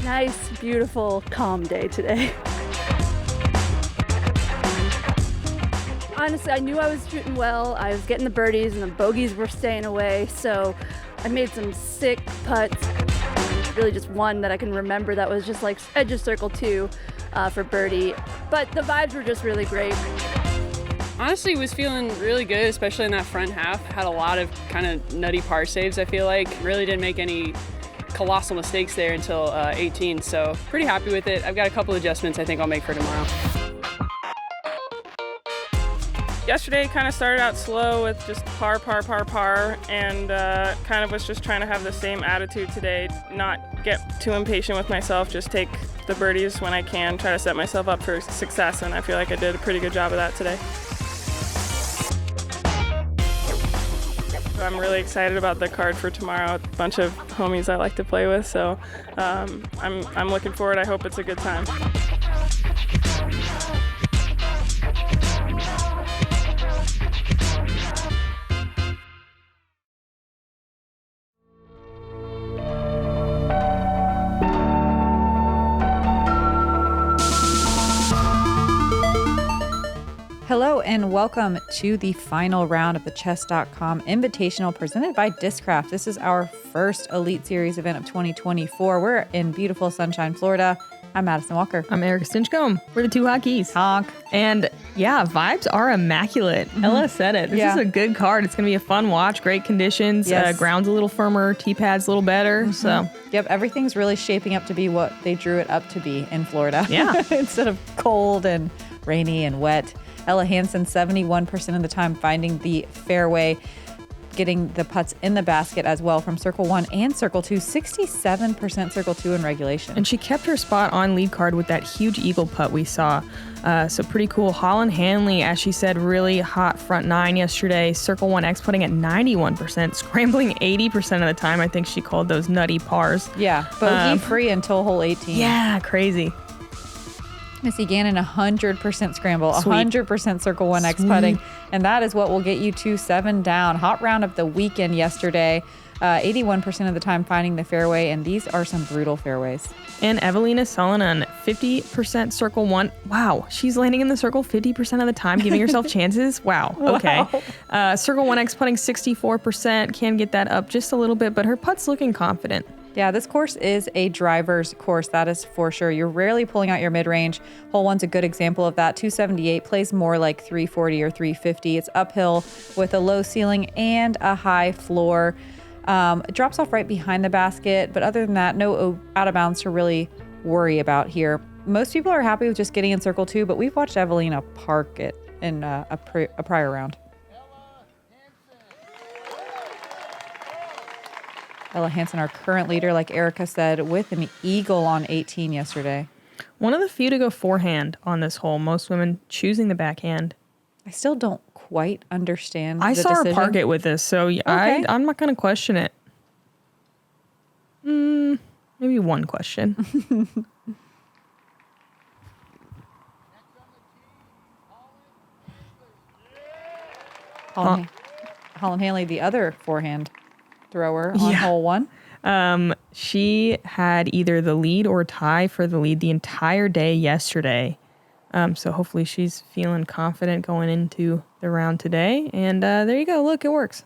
Nice, beautiful, calm day today. Honestly, I knew I was shooting well. I was getting the birdies and the bogeys were staying away. So I made some sick putts. Really just one that I can remember that was just like edge of circle 2 for birdie. But the vibes were just really great. Honestly, was feeling really good, especially in that front half. Had a lot of kind of nutty par saves, I feel like. Really didn't make any colossal mistakes there until 18, so pretty happy with it. I've got a couple adjustments I think I'll make for tomorrow. Yesterday kind of started out slow with just par, and kind of was just trying to have the same attitude today, not get too impatient with myself, just take the birdies when I can, try to set myself up for success, and I feel like I did a pretty good job of that today. I'm really excited about the card for tomorrow. A bunch of homies I like to play with, so I'm looking forward. I hope it's a good time. Hello and welcome to the final round of the Chess.com Invitational presented by Discraft. This is our first Elite Series event of 2024. We're in beautiful Sunshine, Florida. I'm Madison Walker. I'm Erika Stinchcomb. We're the two hotkeys. Honk. And yeah, vibes are immaculate. Ella said it. This is a good card. It's going to be a fun watch. Great conditions. Yes. Ground's a little firmer. T-pad's a little better. So Yep, everything's really shaping up to be what they drew it up to be in Florida. Yeah. Instead of cold and rainy and wet. Ella Hansen, 71% of the time finding the fairway, getting the putts in the basket as well from Circle 1 and Circle 2, 67% Circle 2 in regulation. And she kept her spot on lead card with that huge eagle putt we saw. So pretty cool. Holyn Handley, as she said, really hot front 9 yesterday. Circle 1X putting at 91%, scrambling 80% of the time. I think she called those nutty pars. Yeah, bogey free until hole 18. Yeah, crazy. Missy Gannon, 100% scramble, Sweet. 100% Circle 1X putting. And that is what will get you to 7 down. Hot round of the weekend yesterday. 81% of the time finding the fairway. And these are some brutal fairways. And Eveliina Salonen, 50% Circle 1. Wow, she's landing in the circle 50% of the time, giving herself chances. Wow, okay. Circle 1X putting 64%. Can get that up just a little bit, but her putt's looking confident. Yeah, this course is a driver's course, that is for sure. You're rarely pulling out your mid-range. Hole 1's a good example of that. 278 plays more like 340 or 350. It's uphill with a low ceiling and a high floor. It drops off right behind the basket, but other than that, no out of bounds to really worry about here. Most people are happy with just getting in Circle 2, but we've watched Eveliina park it in a prior round. Ella Hansen, our current leader, like Erika said, with an eagle on 18 yesterday. One of the few to go forehand on this hole. Most women choosing the backhand. I still don't quite understand I the saw decision. her park it with this, so Okay. I'm not going to question it. Maybe one question. Holyn Handley, the other forehand thrower on hole 1. She had either the lead or tie for the lead the entire day yesterday. So hopefully she's feeling confident going into the round today. And there you go. Look, it works.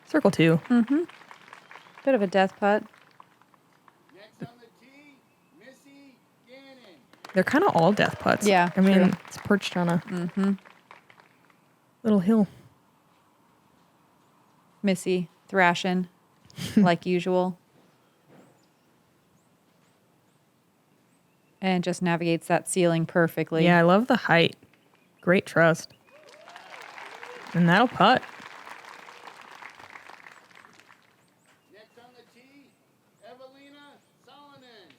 Circle 2. Bit of a death putt. Next on the tee, Missy, Gannon. They're kind of all death putts. Yeah, I mean, true. it's perched on a little hill. Missy thrashing like usual. And just navigates that ceiling perfectly. Yeah, I love the height. Great trust. And that'll putt. Next on the tee, Eveliina Salonen.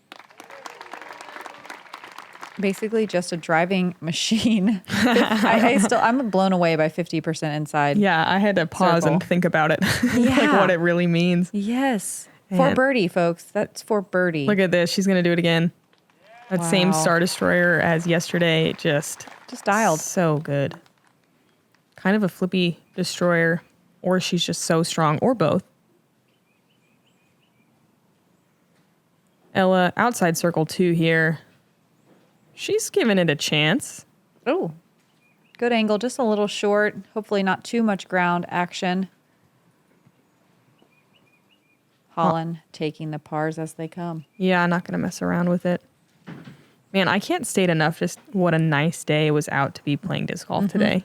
Basically just a driving machine. I'm blown away by 50% inside. Yeah, I had to pause Circle. and think about it. Yeah. Like what it really means. Yes. For And- birdie, folks. That's for birdie. Look at this. She's going to do it again. That same Wow. Star Destroyer as yesterday. Just dialed. So good. Kind of a flippy destroyer. or she's just so strong, or both. Ella, outside circle 2 here. She's giving it a chance. Oh, good angle, just a little short. Hopefully not too much ground action. Holyn taking the pars as they come. Yeah, I'm not going to mess around with it. Man, I can't state enough just what a nice day it was out to be playing disc golf today.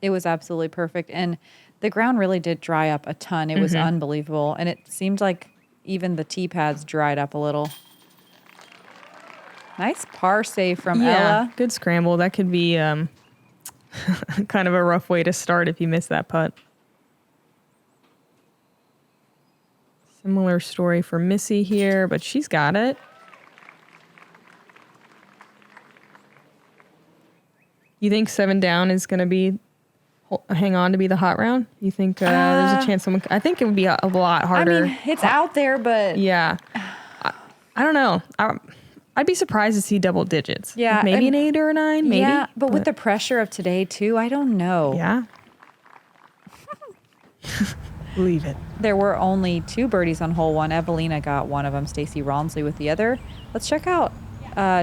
It was absolutely perfect. And the ground really did dry up a ton. It was unbelievable. And it seemed like even the tee pads dried up a little. Nice par save from Ella. Good scramble. That could be kind of a rough way to start if you miss that putt. Similar story for Missy here, but she's got it. You think 7 down is going to be hang on to be the hot round? You think there's a chance someone... I think it would be a lot harder. I mean, it's out there, but... Yeah. I don't know. I'd be surprised to see double digits. Yeah. Like maybe an 8 or a 9, maybe. Yeah, but with the pressure of today, too, I don't know. Yeah. Believe it. There were only 2 birdies on hole 1. Eveliina got one of them, Stacy Ronsley with the other. Let's check out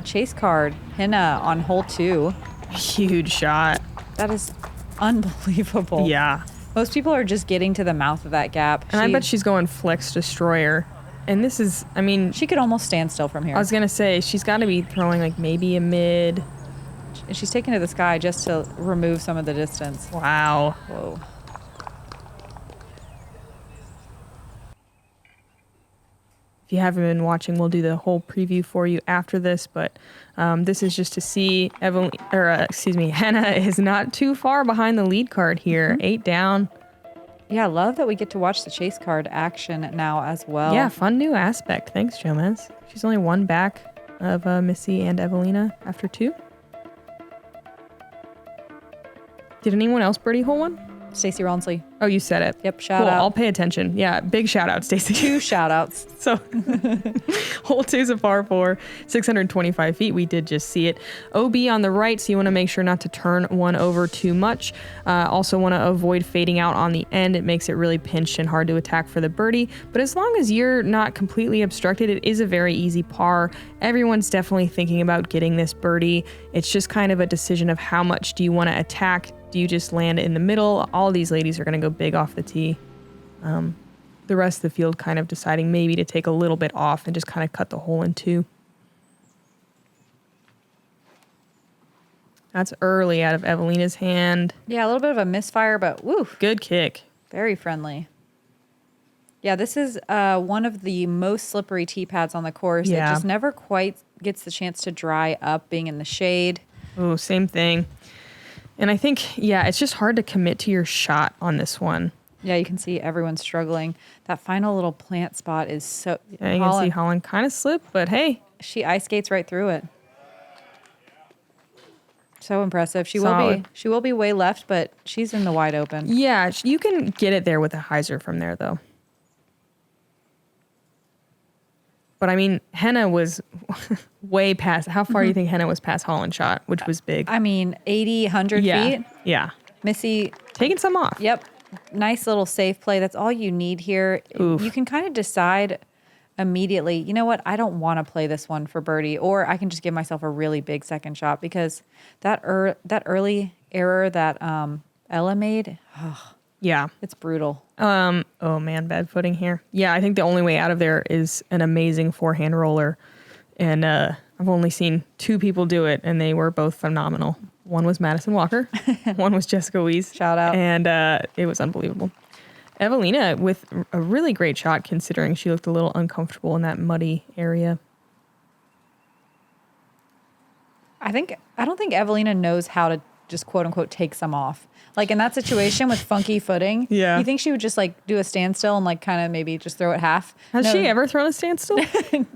chase card, Henna on hole 2. Huge shot. That is unbelievable. Yeah. Most people are just getting to the mouth of that gap. And I bet she's going flex destroyer. And this is, I mean... She could almost stand still from here. I was going to say, she's got to be throwing like maybe a mid. She's taking to the sky just to remove some of the distance. Wow. Whoa. If you haven't been watching, we'll do the whole preview for you after this. But this is just to see Henna is not too far behind the lead card here. 8 down. Yeah, I love that we get to watch the chase card action now as well. Yeah, fun new aspect. Thanks, Jomez. She's only 1 back of Missy and Eveliina after 2. Did anyone else birdie hole 1? Stacy Ronsley. Oh, you said it. Yep, shout cool. out. I'll pay attention. Yeah, big shout out, Stacy. 2 shout outs. So, hole 2 is a par 4, 625 feet. We did just see it. OB on the right, so you want to make sure not to turn one over too much. Also want to avoid fading out on the end. It makes it really pinched and hard to attack for the birdie. But as long as you're not completely obstructed, it is a very easy par. Everyone's definitely thinking about getting this birdie. It's just kind of a decision of how much do you want to attack. Do you just land in the middle? All these ladies are going to go big off the tee. The rest of the field kind of deciding maybe to take a little bit off and just kind of cut the hole in 2. That's early out of Eveliina's hand. Yeah, a little bit of a misfire, but woo. Good kick. Very friendly. Yeah, this is one of the most slippery tee pads on the course. Yeah. It just never quite gets the chance to dry up being in the shade. Oh, same thing. And I think, yeah, it's just hard to commit to your shot on this one. Yeah, you can see everyone's struggling. That final little plant spot is so... Yeah, you can see Holyn kind of slip, but hey. She ice skates right through it. So impressive. She Solid. will be way left, but she's in the wide open. Yeah, you can get it there with a hyzer from there, though. But I mean, Henna was way past. How far do you think Henna was past Holyn shot, which was big? I mean, 80, 100 feet. Yeah. Missy. Taking some off. Yep. Nice little safe play. That's all you need here. Oof. You can kind of decide immediately, you know what, I don't want to play this one for birdie, or I can just give myself a really big second shot, because that early error that Ella made, Yeah. it's brutal. Oh man, bad footing here. Yeah, I think the only way out of there is an amazing forehand roller. And I've only seen 2 people do it, and they were both phenomenal. One was Madison Walker. One was Jessica Weiss. Shout out. And it was unbelievable. Eveliina with a really great shot, considering she looked a little uncomfortable in that muddy area. I don't think Eveliina knows how to just quote unquote take some off. Like in that situation with funky footing, Yeah. you think she would just like do a standstill and like kind of maybe just throw it half? Has No. she ever thrown a standstill?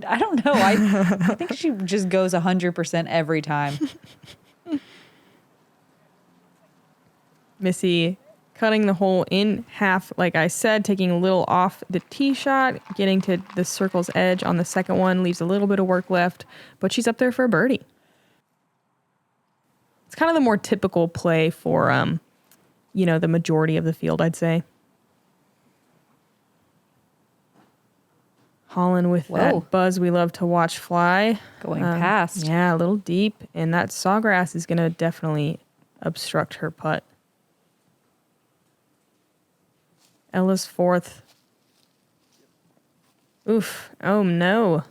I don't know. I think she just goes 100% every time. Missy cutting the hole in half, like I said, taking a little off the tee shot, getting to the circle's edge on the second one, leaves a little bit of work left, but she's up there for a birdie. It's kind of the more typical play for the majority of the field, I'd say. Holyn with that buzz we love to watch fly. Going past. Yeah, a little deep. And that sawgrass is going to definitely obstruct her putt. Ella's fourth. Oof. Oh, no.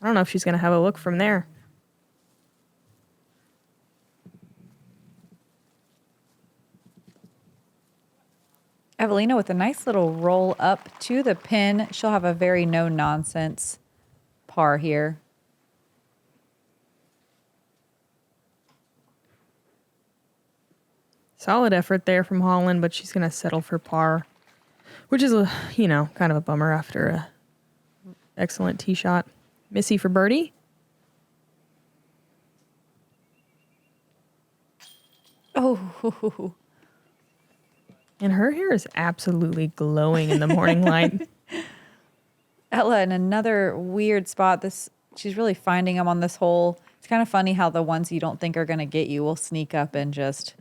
I don't know if she's going to have a look from there. Eveliina with a nice little roll up to the pin. She'll have a very no-nonsense par here. Solid effort there from Holyn, but she's going to settle for par, which is, kind of a bummer after a excellent tee shot. Missy for birdie. Oh, And her hair is absolutely glowing in the morning light. Ella in another weird spot. She's really finding them on this hole. It's kind of funny how the ones you don't think are going to get you will sneak up and just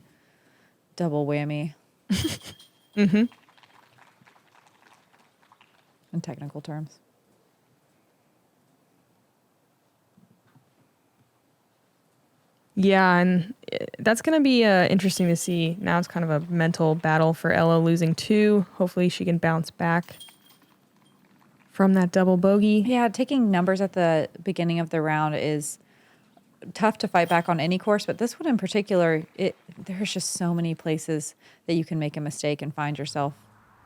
double whammy. Mm-hmm. In technical terms. Yeah, and that's going to be interesting to see. Now it's kind of a mental battle for Ella losing 2. Hopefully she can bounce back from that double bogey. Yeah, taking numbers at the beginning of the round is tough to fight back on any course, but this one in particular, there's just so many places that you can make a mistake and find yourself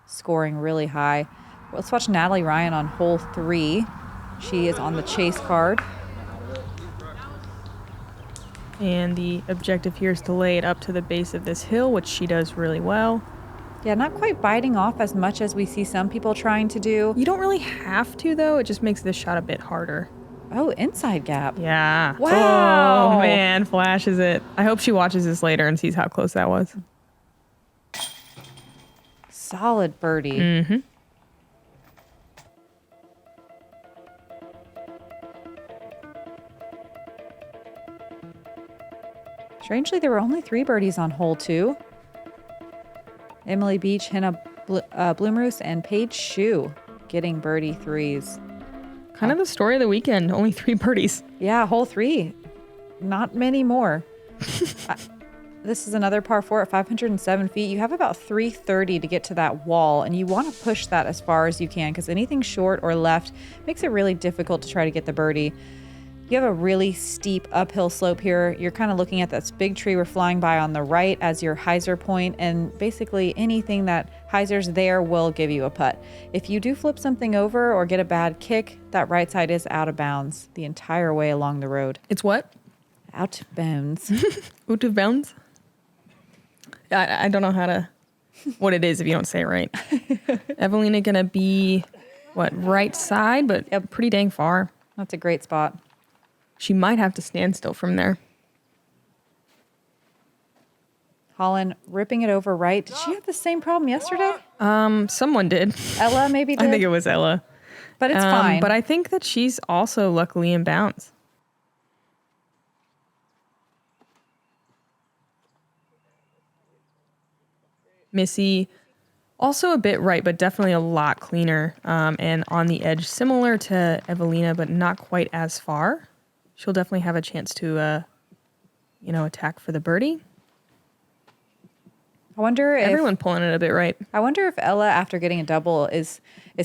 scoring really high. Let's watch Natalie Ryan on hole 3. She is on the chase card. And the objective here is to lay it up to the base of this hill, which she does really well. Yeah, not quite biting off as much as we see some people trying to do. You don't really have to, though. It just makes this shot a bit harder. Oh, inside gap. Yeah. Wow. Oh, man, flashes it. I hope she watches this later and sees how close that was. Solid birdie. Mm-hmm. Strangely, there were only 3 birdies on hole 2. Emily Beach, Henna Bloomroos, and Paige Shue getting birdie 3s. Kind of the story of the weekend. Only 3 birdies. Yeah, hole 3. Not many more. This is another par 4 at 507 feet. You have about 330 to get to that wall, and you want to push that as far as you can because anything short or left makes it really difficult to try to get the birdie. You have a really steep uphill slope here. You're kind of looking at this big tree we're flying by on the right as your hyzer point, and basically anything that hyzers there will give you a putt. If you do flip something over or get a bad kick, that right side is out of bounds the entire way along the road. It's what? Out of bounds. Out of bounds? I don't know what it is if you don't say it right. Eveliina gonna be, right side, but pretty dang far. That's a great spot. She might have to stand still from there. Holyn ripping it over right. Did she have the same problem yesterday? Someone did. Ella maybe did? I think it was Ella. But it's fine. But I think that she's also luckily in bounds. Missy, also a bit right, but definitely a lot cleaner and on the edge, similar to Eveliina, but not quite as far. She'll definitely have a chance to, attack for the birdie. I wonder if everyone pulling it a bit right. I wonder if Ella, after getting a double, is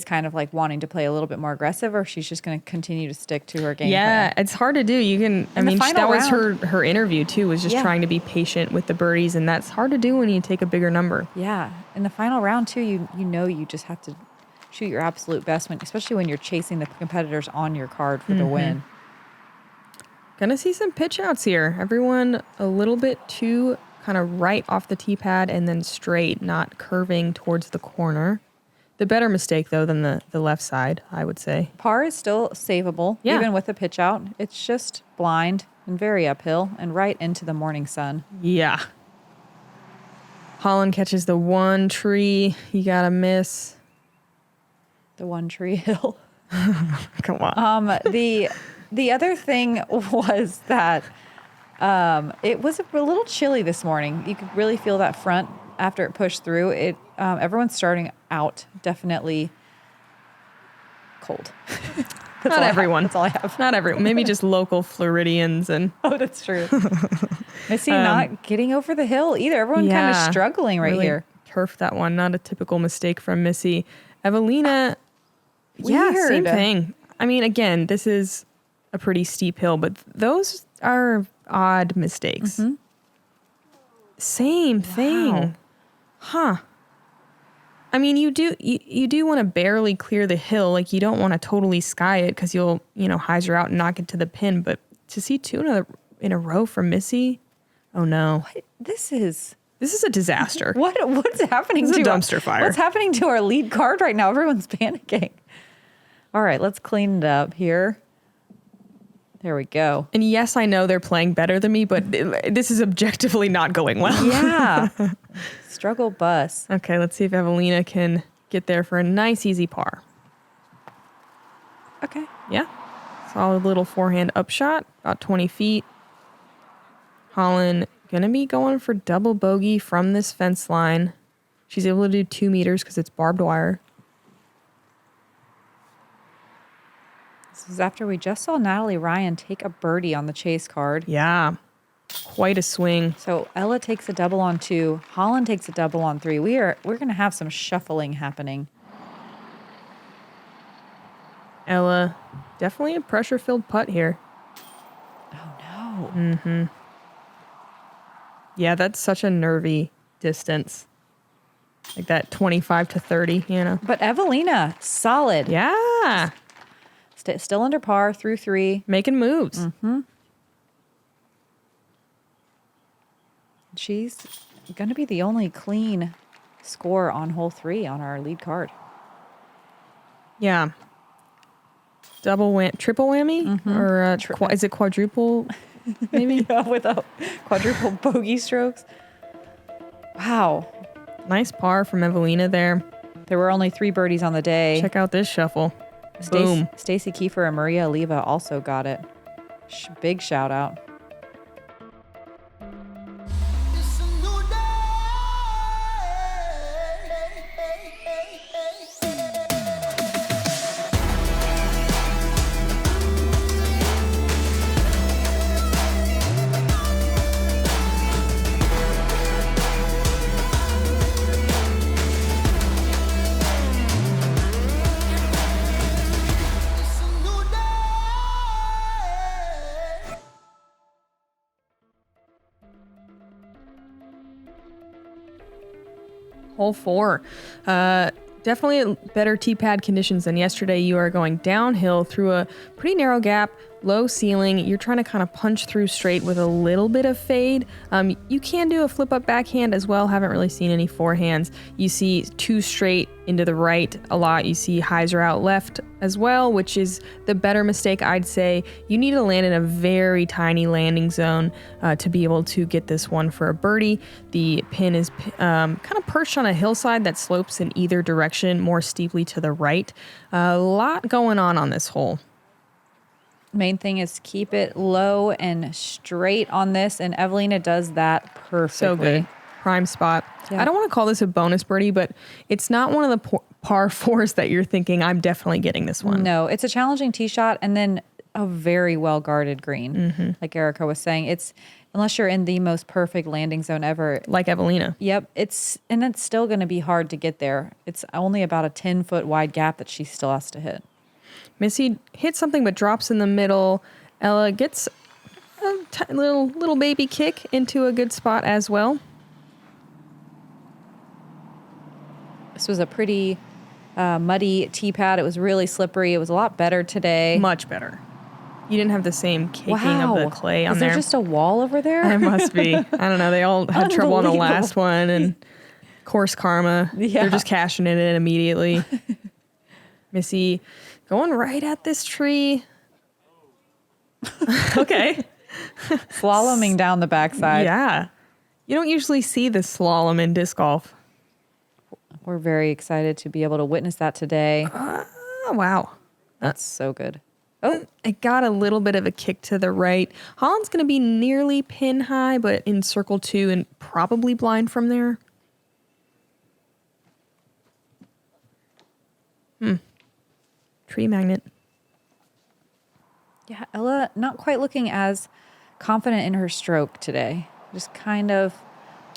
kind of like wanting to play a little bit more aggressive, or if she's just going to continue to stick to her game plan. It's hard to do. You can. That was her interview too. Was just trying to be patient with the birdies, and that's hard to do when you take a bigger number. Yeah, in the final round too, you just have to shoot your absolute best, especially when you're chasing the competitors on your card for the win. Gonna see some pitch outs here. Everyone a little bit too kind of right off the tee pad and then straight, not curving towards the corner. The better mistake, though, than the left side, I would say. Par is still savable, even with a pitch out. It's just blind and very uphill and right into the morning sun. Yeah. Holyn catches the one tree. You got to miss. The one tree hill. Come on. The other thing was that It was a little chilly this morning. You could really feel that front after it pushed through. Everyone's starting out definitely cold. Not everyone. That's all I have. Not everyone. Maybe just local Floridians and. Oh, that's true. Missy not getting over the hill either. Everyone kind of struggling right really here. Turfed that one. Not a typical mistake from Missy. Eveliina. Yeah, Weird. same thing. I mean, again, this is a pretty steep hill, but those are odd mistakes. Mm-hmm. Same thing. Huh. I mean, you do want to barely clear the hill. Like, you don't want to totally sky it because you'll, hyzer out and knock it to the pin. But to see two in a row from Missy, oh no. This is a disaster. What's happening This is to a dumpster fire. What's happening to our lead card right now? Everyone's panicking. All right, let's clean it up here. There we go. And yes, I know they're playing better than me, but this is objectively not going well. Yeah. Struggle bus. Okay, let's see if Eveliina can get there for a nice, easy par. Okay. Yeah. Solid little forehand upshot, about 20 feet. Holyn going to be going for double bogey from this fence line. She's able to do 2 meters because it's barbed wire. This is after we just saw Natalie Ryan take a birdie on the chase card. Yeah. Quite a swing. So Ella takes a double on 2. Holyn takes a double on 3. We're going to have some shuffling happening. Ella, definitely a pressure-filled putt here. Oh, no. Mm-hmm. Yeah, that's such a nervy distance. Like that 25 to 30, But Eveliina, solid. Yeah. Still under par through 3. Making moves. Mm-hmm. She's going to be the only clean score on hole 3 on our lead card. Yeah. Triple whammy? Mm-hmm. Or is it quadruple? Maybe? Yeah, with a quadruple bogey strokes. Wow. Nice par from Eveliina there. There were only 3 birdies on the day. Check out this shuffle. Boom. Stacy Kiefer and Maria Oliva also got it. Big shout out. It's a new day. It's a new day. Hole 4. Definitely better tee pad conditions than yesterday. You are going downhill through a pretty narrow gap, low ceiling. You're trying to kind of punch through straight with a little bit of fade. You can do a flip up backhand as well. Haven't really seen any forehands. You see 2 straight into the right a lot. You see hyzer out left as well, which is the better mistake, I'd say. You need to land in a very tiny landing zone to be able to get this one for a birdie. The pin is kind of perched on a hillside that slopes in either direction, more steeply to the right. A lot going on this hole. Main thing is keep it low and straight on this, and Eveliina does that perfectly. So good. Prime spot. Yeah. I don't want to call this a bonus birdie, but it's not one of the par 4s that you're thinking, I'm definitely getting this one. No, it's a challenging tee shot and then a very well guarded green. Mm-hmm. Like Erika was saying, it's unless you're in the most perfect landing zone ever. Like Eveliina. Yep, it's still going to be hard to get there. It's only about a 10-foot wide gap that she still has to hit. Missy hits something but drops in the middle. Ella gets a little baby kick into a good spot as well. This was a pretty muddy tee pad. It was really slippery. It was a lot better today. Much better. You didn't have the same caking of the clay on Is there. there just a wall over there? There must be. I don't know. They all had trouble on the Unbelievable. last one, and course karma. Yeah. They're just cashing it in immediately. Missy going right at this tree. Okay. Slaloming down the backside. Yeah. You don't usually see the slalom in disc golf. We're very excited to be able to witness that today. Oh, wow. That's so good. Oh, It got a little bit of a kick to the right. Holland's going to be nearly pin high, but in circle 2 and probably blind from there. Tree magnet. yeah. Ella not quite looking as confident in her stroke today. Just kind of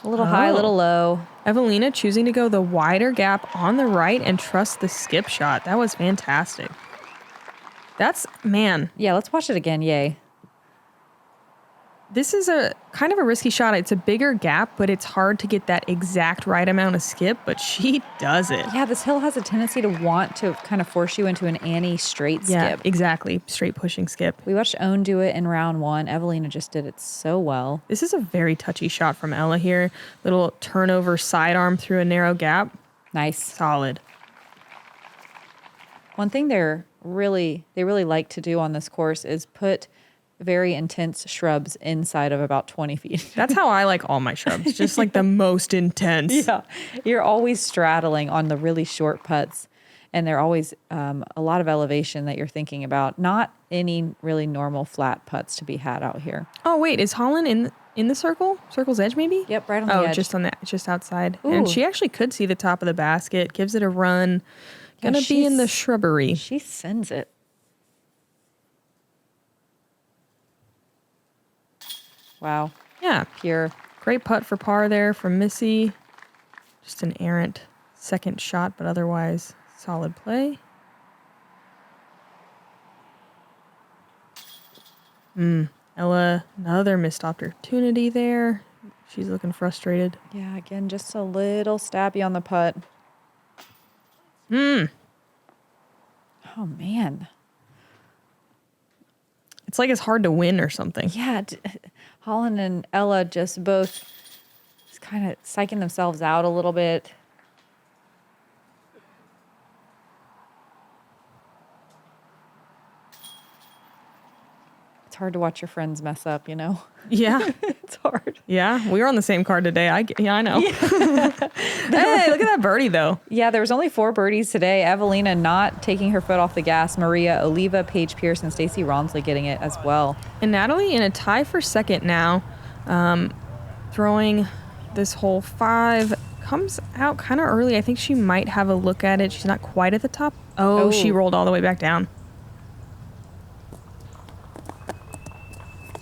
a little high, a little low. Eveliina choosing to go the wider gap on the right and trust the skip shot. That was fantastic. That's, man, Yeah, let's watch it again. Yay. this is a kind of a risky shot. It's a bigger gap, but it's hard to get that exact right amount of skip, but she does it. Yeah, this hill has a tendency to want to kind of force you into an Annie straight Yeah, skip. exactly. Straight pushing skip. We watched Own do it in round 1. Eveliina just did it so well. This is a very touchy shot from Ella here. Little turnover sidearm through a narrow gap. Nice. Solid. One thing they really like to do on this course is put very intense shrubs inside of about 20 feet. That's how I like all my shrubs. Just like the most intense. Yeah, you're always straddling on the really short putts, and they're always a lot of elevation that you're thinking about. Not any really normal flat putts to be had out here. Oh, wait. Is Holyn in the circle? Circle's edge, maybe? Yep, right on the Oh, edge. just outside. Ooh. And she actually could see the top of the basket. Gives it a run. Yeah, Gonna be in the she's- shrubbery. She sends it. Wow, Yeah. pure. Great putt for par there from Missy. Just an errant second shot, but otherwise solid play. Ella, another missed opportunity there. She's looking frustrated. Yeah, again, just a little stabby on the putt. Oh, man. It's like it's hard to win or something. Yeah, Holyn and Ella just both kind of psyching themselves out a little bit. It's hard to watch your friends mess up, you know? Yeah. It's hard. Yeah. We were on the same card today. I know. Hey, look at that birdie, though. Yeah, there was only 4 birdies today. Eveliina not taking her foot off the gas. Maria, Oliva, Paige Pierce, and Stacey Ronsley getting it as well. And Natalie in a tie for second now, throwing this hole 5, comes out kind of early. I think she might have a look at it. She's not quite at the top. Oh, she rolled all the way back down.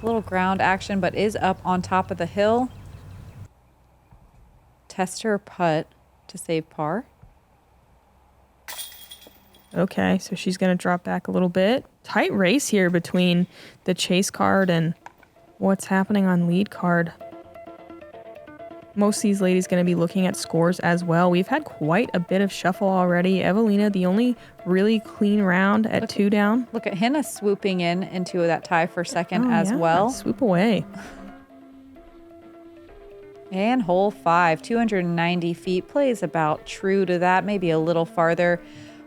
A little ground action, but is up on top of the hill. Test her putt to save par. Okay, so she's going to drop back a little bit. Tight race here between the chase card and what's happening on lead card. Most of these ladies going to be looking at scores as well. We've had quite a bit of shuffle already. Eveliina, the only really clean round at 2 down. Look at Hannah swooping into that tie for second Oh, as yeah. well. Swoop away. And hole 5, 290 feet, plays about true to that, maybe a little farther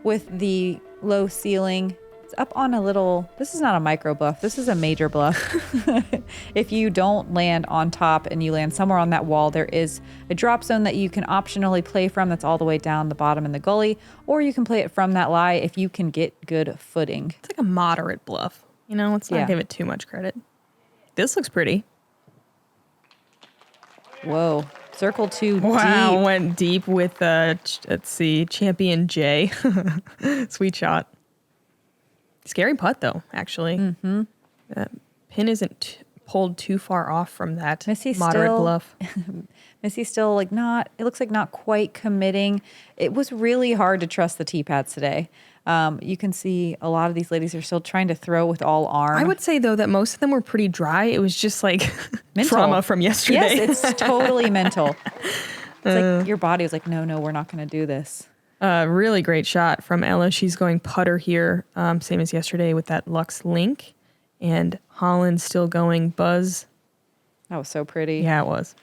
with the low ceiling. It's up on a little, this is not a micro bluff, this is a major bluff. If you don't land on top and you land somewhere on that wall, there is a drop zone that you can optionally play from that's all the way down the bottom in the gully, or you can play it from that lie if you can get good footing. It's like a moderate bluff. You know, let's not Yeah. give it too much credit. This looks pretty. Whoa, circle 2 Wow, deep. went deep with, let's see, Champion J. Sweet shot. Scary putt, though, actually. Mm-hmm. Pin isn't pulled too far off from that Missy moderate still- bluff. Missy's still it looks like not quite committing. It was really hard to trust the tee pads today. You can see a lot of these ladies are still trying to throw with all arm. I would say, though, that most of them were pretty dry. It was just like Mental. trauma from yesterday. Yes, it's totally mental. It's like your body was like, no, we're not going to do this. Really great shot from Ella. She's going putter here, same as yesterday with that Lux Link. And Holland still going buzz. That was so pretty. Yeah, it was.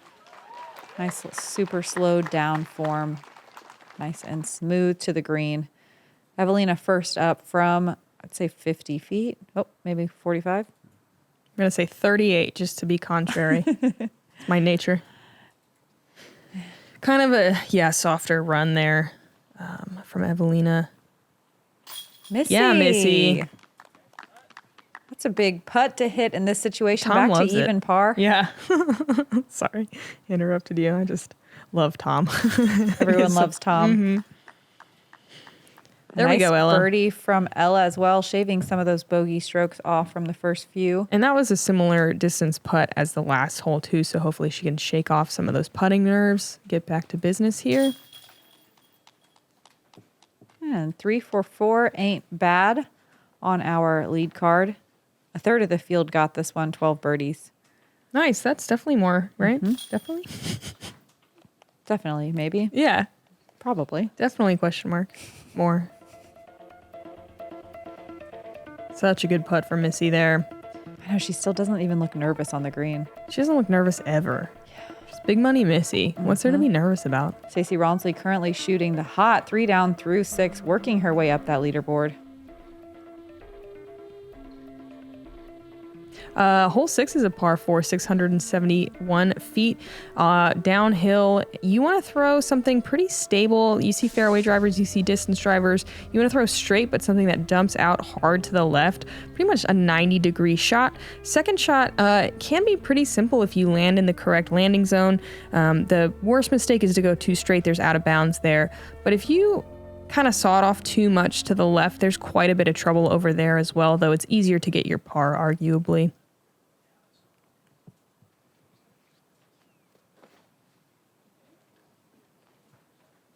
Nice, super slowed down form. Nice and smooth to the green. Eveliina first up from, I'd say 50 feet. Oh, maybe 45. I'm going to say 38 just to be contrary. It's my nature. Kind of a, softer run there from Eveliina. Missy. Yeah, Missy. It's a big putt to hit in this situation. Tom Back loves to it. even par. Yeah. Sorry, interrupted you. I just love Tom. Everyone loves Tom. Mm-hmm. There we go, Ella. Birdie from Ella as well, shaving some of those bogey strokes off from the first few. And that was a similar distance putt as the last hole, too. So hopefully she can shake off some of those putting nerves, get back to business here. And 3-4-4 ain't bad on our lead card. A third of the field got this one, 12 birdies. Nice. That's definitely more, right? Definitely. Definitely, maybe. Yeah. Probably. Definitely question mark. More. Such a good putt for Missy there. I know, she still doesn't even look nervous on the green. She doesn't look nervous ever. Just big money Missy. What's there to be nervous about? Stacey Ronsley currently shooting the hot 3 down through 6, working her way up that leaderboard. Hole 6 is a par 4, 671 feet. Downhill, you want to throw something pretty stable. You see fairway drivers, you see distance drivers. You want to throw straight, but something that dumps out hard to the left. Pretty much a 90-degree shot. Second shot can be pretty simple if you land in the correct landing zone. The worst mistake is to go too straight. There's out of bounds there. But if you kind of saw it off too much to the left, there's quite a bit of trouble over there as well, though it's easier to get your par, arguably.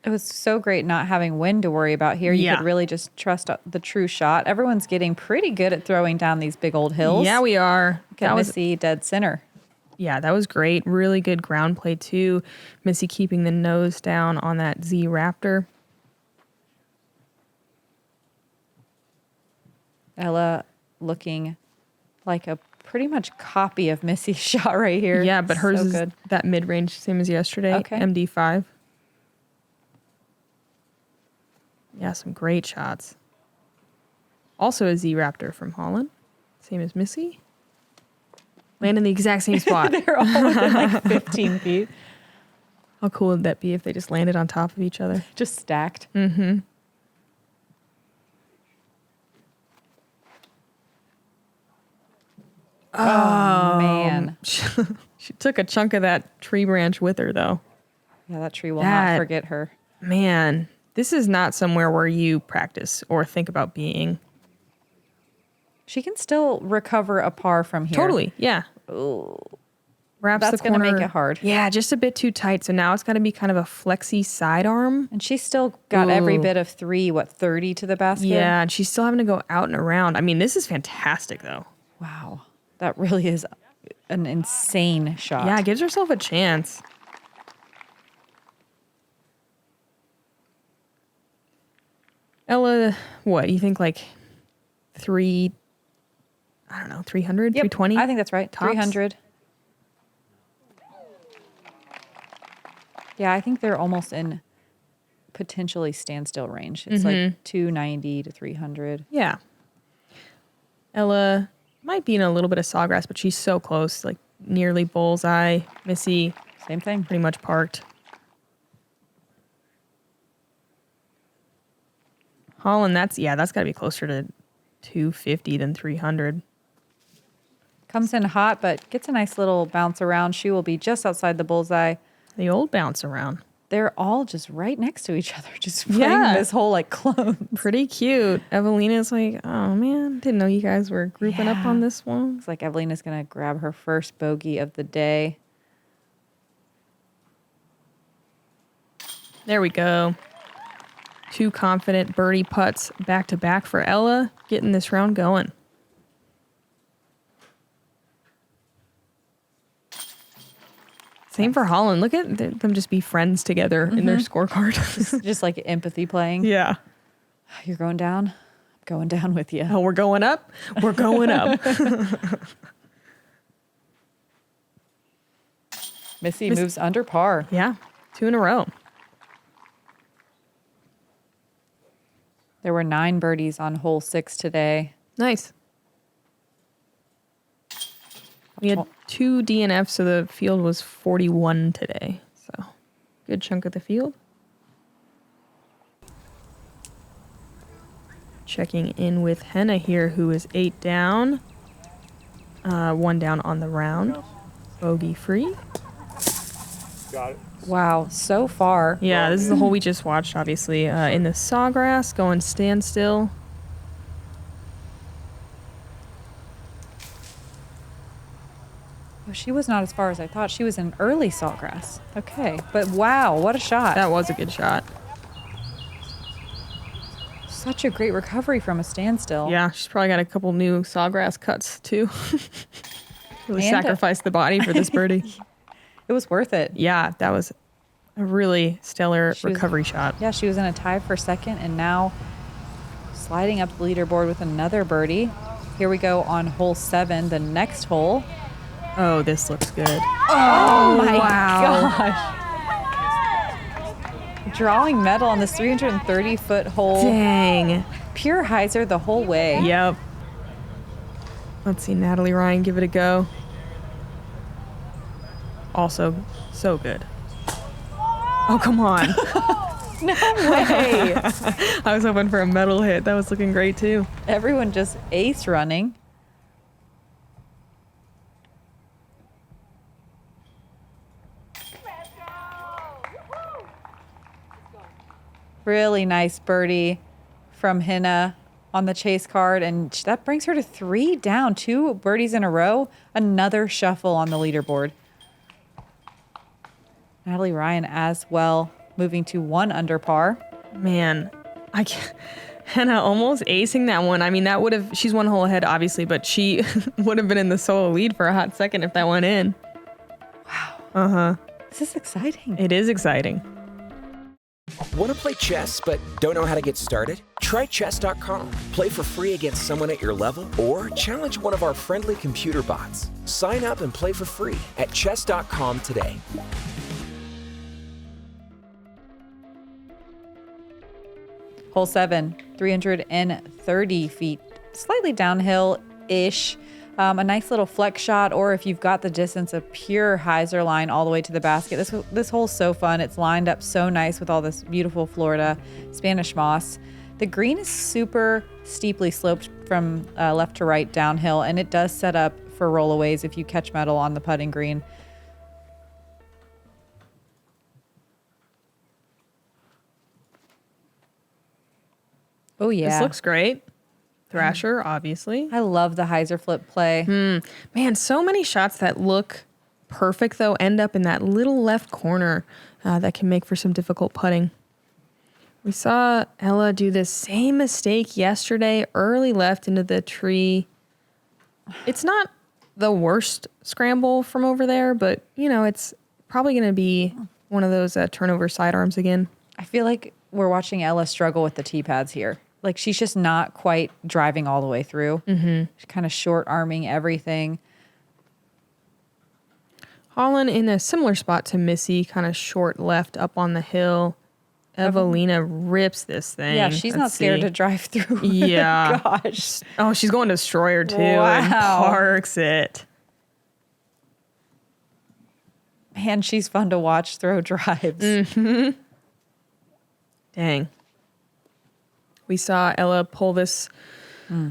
It was so great not having wind to worry about here. You could really just trust the true shot. Everyone's getting pretty good at throwing down these big old hills. Yeah, we are. That was Missy dead center. Yeah, that was great. Really good ground play, too. Missy keeping the nose down on that Z Raptor. Ella looking like a pretty much copy of Missy's shot right here. Yeah, but hers so is good. that mid-range, same as yesterday. Okay. MD5. Yeah, some great shots. Also a Z Raptor from Holyn. Same as Missy. Land in the exact same spot. They're all within like 15 feet. How cool would that be if they just landed on top of each other? Just stacked. Mm-hmm. Oh, man. She took a chunk of that tree branch with her, though. Yeah, that tree will not forget her. Man, this is not somewhere where you practice or think about being. She can still recover a par from here. Totally, yeah. Ooh. Wraps That's the corner. going to make it hard. Yeah, just a bit too tight. So now it's got to be kind of a flexy sidearm. And she's still got every bit of 30 to the basket? Yeah, and she's still having to go out and around. I mean, this is fantastic, though. Wow. That really is an insane shot. Yeah, gives herself a chance. Ella, what, you think like 300, 320? I think that's right. Tops? 300. Yeah, I think they're almost in potentially standstill range. It's like 290 to 300. Yeah. Ella might be in a little bit of sawgrass, but she's so close, like nearly bullseye. Missy, Same thing. pretty much parked. Holyn, that's got to be closer to 250 than 300. Comes in hot, but gets a nice little bounce around. She will be just outside the bullseye. The old bounce around. They're all just right next to each other, just playing this whole like clone. Pretty cute. Evelina's like, oh man, didn't know you guys were grouping up on this one. Looks like Eveliina's going to grab her first bogey of the day. There we go. 2 confident birdie putts back to back for Ella, getting this round going. Same for Holyn. Look at them just be friends together in their scorecard. Just like empathy playing. Yeah. You're going down? I'm going down with you. Oh, we're going up? We're going up. Missy moves under par. Yeah. 2 in a row. There were 9 birdies on hole 6 today. Nice. We had 2 DNFs, so the field was 41 today. So, good chunk of the field. Checking in with Henna here, who is 8 down. 1 down on the round. Bogey free. Got it. Wow, so far. Yeah, this is the hole we just watched, obviously. In the sawgrass, going standstill. Oh, she was not as far as I thought. She was in early sawgrass. Okay, but wow, what a shot. That was a good shot. Such a great recovery from a standstill. Yeah, she's probably got a couple new sawgrass cuts, too. Really And sacrificed the body for this birdie. It was worth it. Yeah, that was a really stellar She was- recovery shot. Yeah, she was in a tie for second and now sliding up the leaderboard with another birdie. Here we go on hole 7, the next hole. Oh, this looks good. Oh my gosh. Drawing medal on this 330-foot hole. Dang. Pure hyzer the whole way. Yep. Let's see Natalie Ryan give it a go. Also, so good. Oh, come on. No way. I was hoping for a medal hit. That was looking great, too. Everyone just ace running. Really nice birdie from Hina on the chase card, and that brings her to 3 down, 2 birdies in a row. Another shuffle on the leaderboard. Natalie Ryan as well, moving to 1 under par. Man, I can't. Hannah almost acing that one. I mean, that would have, she's 1 hole ahead, obviously, but she would have been in the solo lead for a hot second if that went in. Wow. Uh-huh. This is exciting. It is exciting. Want to play chess but don't know how to get started? Try chess.com. Play for free against someone at your level or challenge one of our friendly computer bots. Sign up and play for free at chess.com today. Hole 7, 330 feet, slightly downhill-ish. A nice little flex shot, or if you've got the distance, a pure hyzer line all the way to the basket. This hole's so fun. It's lined up so nice with all this beautiful Florida Spanish moss. The green is super steeply sloped from left to right downhill, and it does set up for rollaways if you catch metal on the putting green. Oh, yeah. This looks great. Thrasher, obviously. I love the hyzer flip play. Man, so many shots that look perfect, though, end up in that little left corner that can make for some difficult putting. We saw Ella do the same mistake yesterday, early left into the tree. It's not the worst scramble from over there, but, you know, it's probably going to be one of those turnover sidearms again. I feel like we're watching Ella struggle with the tee pads here. Like, she's just not quite driving all the way through. Mm-hmm. She's kind of short arming everything. Holyn in a similar spot to Missy, kind of short left up on the hill. Eveliina rips this thing. Yeah, she's not scared to drive through. Yeah. Gosh. Oh, she's going to destroy her too and Wow. parks it. Man, she's fun to watch throw drives. Dang. We saw Ella pull this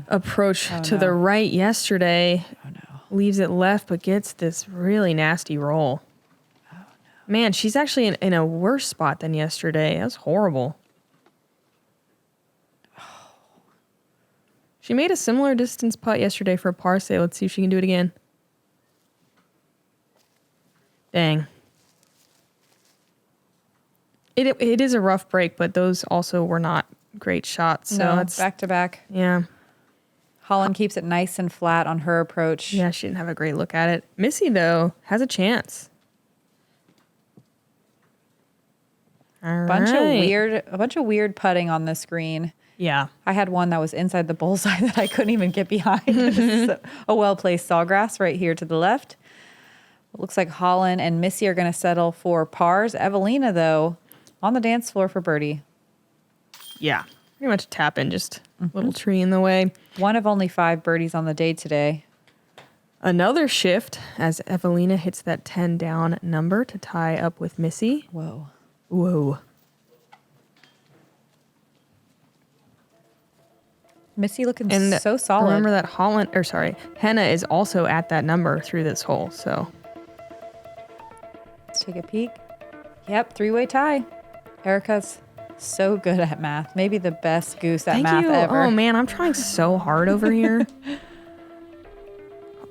approach to the right yesterday. Oh, no. Leaves it left, but gets this really nasty roll. Oh, no. Man, she's actually in a worse spot than yesterday. That was horrible. She made a similar distance putt yesterday for a par save. Let's see if she can do it again. Dang. It is a rough break, but those also were not great shots. So No, that's back to back. yeah. Holyn keeps it nice and flat on her approach. Yeah, she didn't have a great look at it. Missy, though, has a chance. All A bunch of weird putting on this green. Yeah. I had one that was inside the bullseye that I couldn't even get behind. This is a well-placed sawgrass right here to the left. It looks like Holyn and Missy are going to settle for pars. Eveliina, though, on the dance floor for birdie. Yeah. Pretty much tap in, just a little tree in the way. One of only 5 birdies on the day today. Another shift as Eveliina hits that 10 down number to tie up with Missy. Whoa. Whoa. Missy looking And so solid. Remember that Henna is also at that number through this hole. So Let's take a peek. Yep, 3-way tie. Erika's so good at math. Maybe the best goose at thank math you. ever. Oh man, I'm trying so hard over here.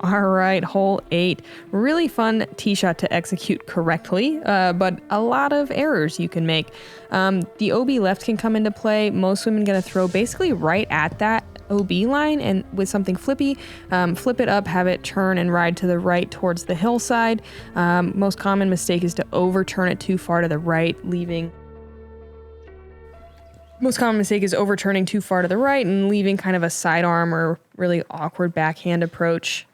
All right, hole 8. Really fun tee shot to execute correctly, but a lot of errors you can make. The OB left can come into play. Most women going to throw basically right at that OB line and with something flippy, flip it up, have it turn and ride to the right towards the hillside. Most common mistake is to overturn it too far to the right, Most common mistake is overturning too far to the right and leaving kind of a sidearm or really awkward backhand approach.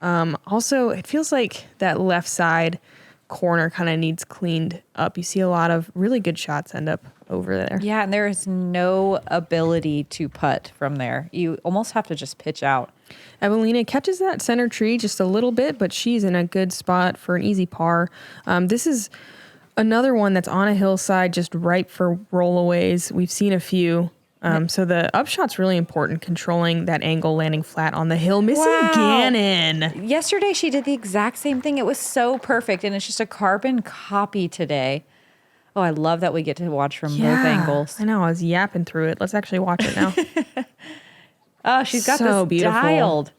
Also, it feels like that left side corner kind of needs cleaned up. You see a lot of really good shots end up over there. Yeah, and there is no ability to putt from there. You almost have to just pitch out. Eveliina catches that center tree just a little bit, but she's in a good spot for an easy par. This is another one that's on a hillside, just ripe for rollaways. We've seen a few. So the upshot's really important, controlling that angle, landing flat on the hill. Missy Gannon. Yesterday, she did the exact same thing. It was so perfect, and it's just a carbon copy today. Oh, I love that we get to watch from both angles. I know. I was yapping through it. Let's actually watch it now. Oh, she's got So this beautiful. dialed.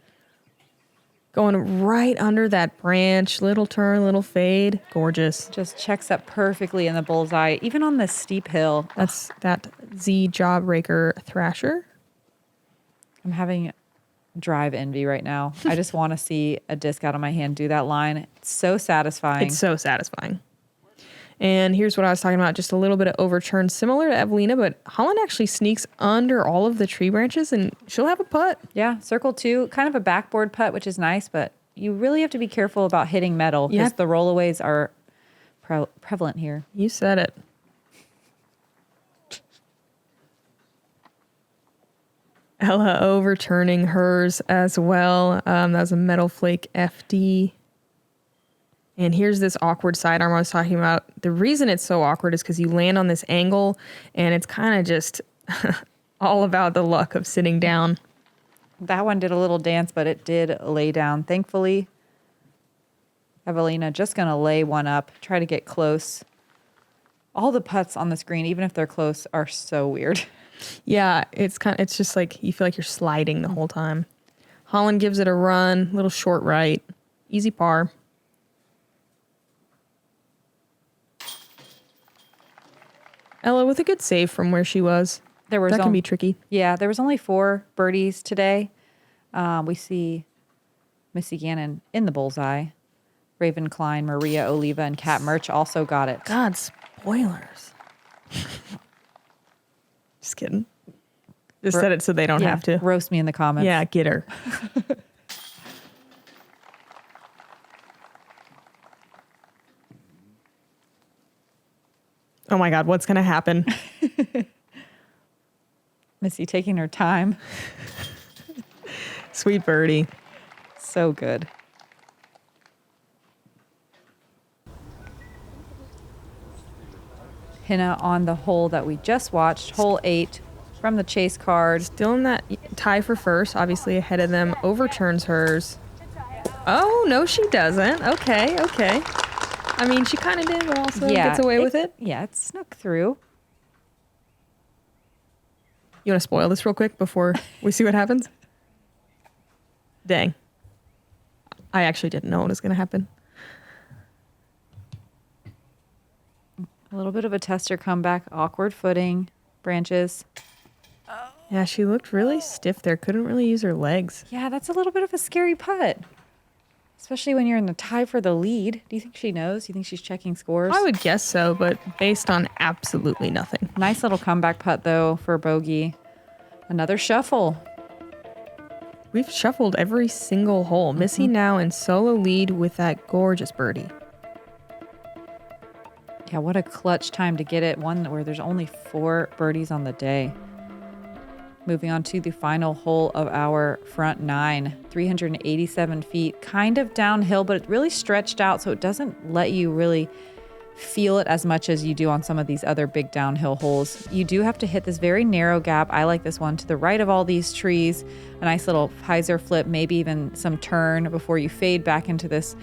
Going right under that branch. Little turn, little fade. Gorgeous. Just checks up perfectly in the bullseye, even on this steep hill. That's that Z Jawbreaker Thrasher. I'm having drive envy right now. I just want to see a disc out of my hand do that line. It's so satisfying. It's so satisfying. And here's what I was talking about, just a little bit of overturn, similar to Eveliina, but Holyn actually sneaks under all of the tree branches and she'll have a putt. Yeah, circle 2, kind of a backboard putt, which is nice, but you really have to be careful about hitting metal because the rollaways are prevalent here. You said it. Ella overturning hers as well. That was a Metal Flake FD. And here's this awkward sidearm I was talking about. The reason it's so awkward is because you land on this angle and it's kind of just all about the luck of sitting down. That one did a little dance, but it did lay down. Thankfully, Eveliina just going to lay one up, try to get close. All the putts on the screen, even if they're close, are so weird. Yeah, it's just like you feel like you're sliding the whole time. Holyn gives it a run, little short right, easy par. Ella with a good save from where she was. That can be tricky. Yeah, there was only 4 birdies today. We see Missy Gannon in the bullseye. Raven Klein, Maria Oliva, and Kat Murch also got it. God, spoilers. Just kidding. Just said it so they don't have to. Roast me in the comments. Yeah, get her. Oh my God, what's going to happen? Missy taking her time. Sweet birdie. So good. Henna on the hole that we just watched, hole 8 from the chase card. Still in that tie for first, obviously ahead of them, overturns hers. Oh, no, she doesn't. Okay. I mean, she kind of did, but also gets away with it. Yeah, it snuck through. You want to spoil this real quick before we see what happens? Dang. I actually didn't know what was going to happen. A little bit of a tester comeback, awkward footing, branches. Yeah, she looked really stiff there. Couldn't really use her legs. Yeah, that's a little bit of a scary putt. Especially when you're in the tie for the lead. Do you think she knows? Do you think she's checking scores? I would guess so, but based on absolutely nothing. Nice little comeback putt, though, for bogey. Another shuffle. We've shuffled every single hole. Missy now in solo lead with that gorgeous birdie. Yeah, what a clutch time to get it. One where there's only 4 birdies on the day. Moving on to the final hole of our front 9, 387 feet, kind of downhill, but it really stretched out, so it doesn't let you really feel it as much as you do on some of these other big downhill holes. You do have to hit this very narrow gap. I like this one to the right of all these trees. A nice little hyzer flip, maybe even some turn before you fade back into this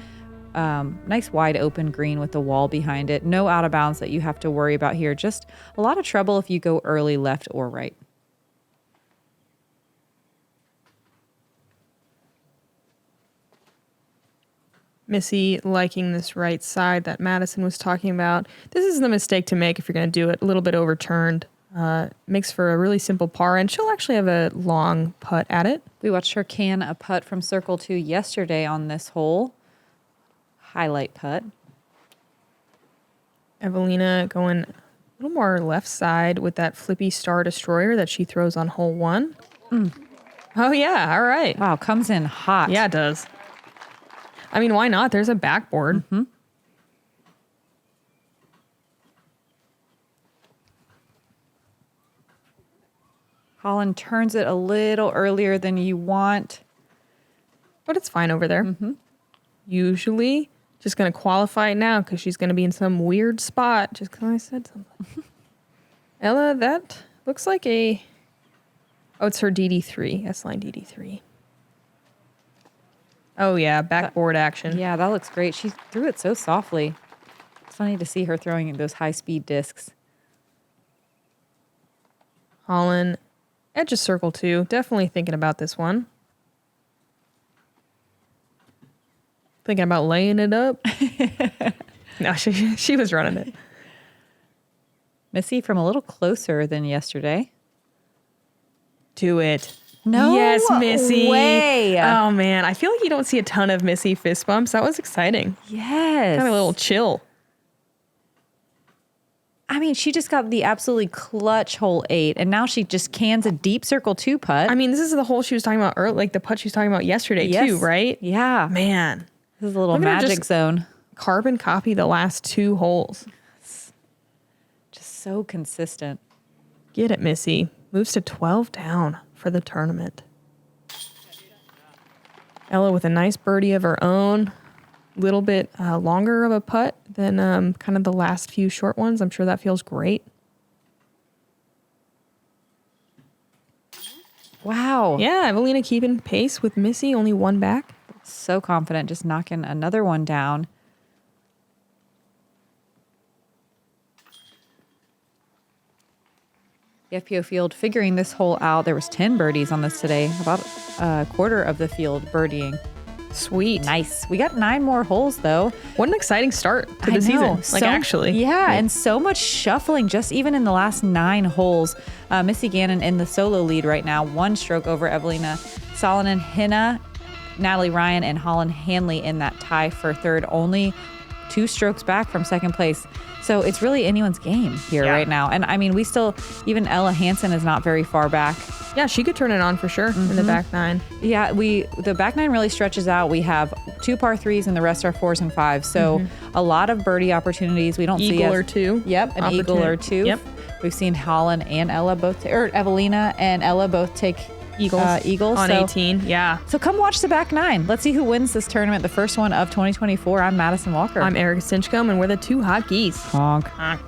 nice wide open green with the wall behind it. No out of bounds that you have to worry about here. Just a lot of trouble if you go early left or right. Missy liking this right side that Madison was talking about. This is the mistake to make if you're going to do it. A little bit overturned. Makes for a really simple par, and she'll actually have a long putt at it. We watched her can a putt from Circle 2 yesterday on this hole. Highlight putt. Eveliina going a little more left side with that flippy Star Destroyer that she throws on hole 1. Oh, yeah. All right. Wow, comes in hot. Yeah, it does. I mean, why not? There's a backboard. Holyn turns it a little earlier than you want. But it's fine over there. Usually, just going to qualify it now because she's going to be in some weird spot just because I said something. Ella, that looks like a... Oh, it's her DD3, S-line DD3. Oh, yeah, backboard action. Yeah, that looks great. She threw it so softly. It's funny to see her throwing those high-speed discs. Holyn, edge of circle 2. Definitely thinking about this one. Thinking about laying it up. No, she was running it. Missy from a little closer than yesterday. Do it. No yes, Missy. way. Oh, man. I feel like you don't see a ton of Missy fist bumps. That was exciting. Yes. Kind of a little chill. I mean, she just got the absolutely clutch hole 8, and now she just cans a deep circle 2 putt. I mean, this is the hole she was talking about earlier, like the putt she was talking about yesterday, Yes. too, right? Yeah. Man. This is a little Look at her magic just zone. Carbon copy the last 2 holes. Just so consistent. Get it, Missy. Moves to 12 down for the tournament. Ella with a nice birdie of her own. Little bit longer of a putt than kind of the last few short ones. I'm sure that feels great. Wow. Yeah, Eveliina keeping pace with Missy, only 1 back. So confident, just knocking another one down. The FPO field figuring this hole out. There was 10 birdies on this today. About a quarter of the field birdieing. Sweet. Nice. We got 9 more holes, though. What an exciting start to the season. Like, actually. Yeah, and so much shuffling just even in the last 9 holes. Missy Gannon in the solo lead right now. 1 stroke over Eveliina. Salonen, Hinna, Natalie Ryan, and Holyn Handley in that tie for third. Only 2 strokes back from second place. So it's really anyone's game here right now. And I mean, we still, even Ella Hansen is not very far back. Yeah, she could turn it on for sure in the back 9. Yeah, the back 9 really stretches out. We have 2 par 3s and the rest are 4s and 5s. So a lot of birdie opportunities. We don't see Eagle or 2. Yep, an eagle or 2. Yep. We've seen Holyn and Ella both, or Eveliina and Ella both take eagles on 18. Yeah. So come watch the back 9. Let's see who wins this tournament, the first one of 2024. I'm Madison Walker. I'm Erika Stinchcomb, and we're the 2 hot geese. Honk. Honk.